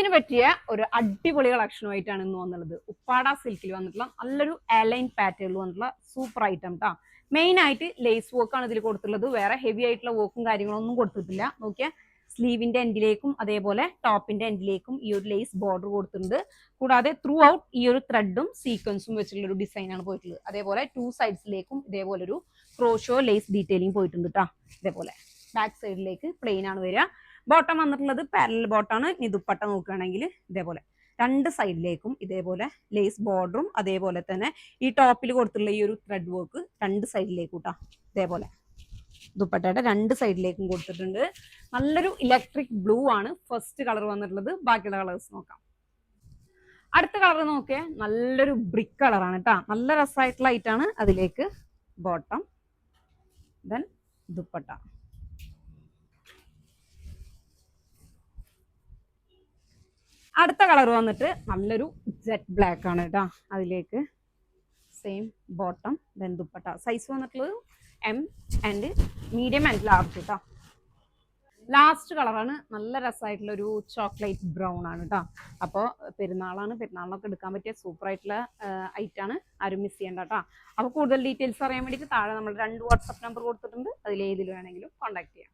ഇതിന് പറ്റിയ ഒരു അടിപൊളി കളക്ഷനുമായിട്ടാണ് ഇന്ന് വന്നുള്ളത്. ഉപ്പാട സിൽക്കിൽ വന്നിട്ടുള്ള നല്ലൊരു അലൈൻ പാറ്റേണിൽ വന്നിട്ടുള്ള സൂപ്പർ ഐറ്റം ട്ടാ. മെയിൻ ആയിട്ട് ലേസ് വർക്ക് ആണ് ഇതിൽ കൊടുത്തിട്ടുള്ളത്. വേറെ ഹെവി ആയിട്ടുള്ള വർക്കും കാര്യങ്ങളൊന്നും കൊടുത്തിട്ടില്ല. നോക്കിയാൽ സ്ലീവിന്റെ എൻഡിലേക്കും അതേപോലെ ടോപ്പിന്റെ എൻഡിലേക്കും ഈ ഒരു ലേസ് ബോർഡർ കൊടുത്തിട്ടുണ്ട്. കൂടാതെ ത്രൂ ഔട്ട് ഈ ഒരു ത്രെഡും സീക്വൻസും വെച്ചിട്ടുള്ള ഒരു ഡിസൈൻ ആണ് പോയിട്ടുള്ളത്. അതേപോലെ 2 സൈഡ്സിലേക്കും ഇതേപോലെ ഒരു ക്രോഷോ ലേസ് ഡീറ്റെയിലിംഗ് പോയിട്ടുണ്ട് ട്ടാ. ഇതേപോലെ ബാക്ക് സൈഡിലേക്ക് പ്ലെയിൻ ആണ് വരിക. ബോട്ടം വന്നിട്ടുള്ളത് പാരലൽ ബോട്ടാണ്. ഇനി ദുപ്പട്ട നോക്കുകയാണെങ്കിൽ ഇതേപോലെ 2 സൈഡിലേക്കും ഇതേപോലെ ലേസ് ബോർഡറും അതേപോലെ തന്നെ ഈ ടോപ്പിൽ കൊടുത്തിട്ടുള്ള ഈ ഒരു ത്രെഡ് വർക്ക് 2 സൈഡിലേക്കും കൂട്ടാ. ഇതേപോലെ ദുപ്പട്ടയുടെ 2 സൈഡിലേക്കും കൊടുത്തിട്ടുണ്ട്. നല്ലൊരു ഇലക്ട്രിക് ബ്ലൂ ആണ് ഫസ്റ്റ് കളർ വന്നിട്ടുള്ളത്. ബാക്കിയുള്ള കളേഴ്സ് നോക്കാം. അടുത്ത കളർ നോക്കിയാൽ നല്ലൊരു ബ്രിക്ക് കളറാണ് കേട്ടോ. നല്ല രസമായിട്ടുള്ള ഐറ്റാണ്. അതിലേക്ക് ബോട്ടം, ദെൻ ദുപ്പട്ട. അടുത്ത കളർ വന്നിട്ട് നല്ലൊരു ജെറ്റ് ബ്ലാക്ക് ആണ് കേട്ടോ. അതിലേക്ക് same bottom, then dupatta. Size വന്നിട്ടുള്ളത് M and medium and large കേട്ടോ. ലാസ്റ്റ് കളറാണ് നല്ല രസമായിട്ടുള്ള ഒരു ചോക്ലേറ്റ് ബ്രൗൺ ആണ് കേട്ടോ. അപ്പോൾ പെരുന്നാളാണ്, പെരുന്നാളിനൊക്കെ എടുക്കാൻ പറ്റിയ സൂപ്പർ ആയിട്ടുള്ള ഐറ്റാണ്. ആരും മിസ് ചെയ്യേണ്ട കേട്ടോ. അപ്പോൾ കൂടുതൽ ഡീറ്റെയിൽസ് അറിയാൻ വേണ്ടിയിട്ട് താഴെ നമ്മൾ 2 വാട്സപ്പ് നമ്പർ കൊടുത്തിട്ടുണ്ട്. അതിലേതിൽ വേണമെങ്കിലും കോൺടാക്ട് ചെയ്യാം.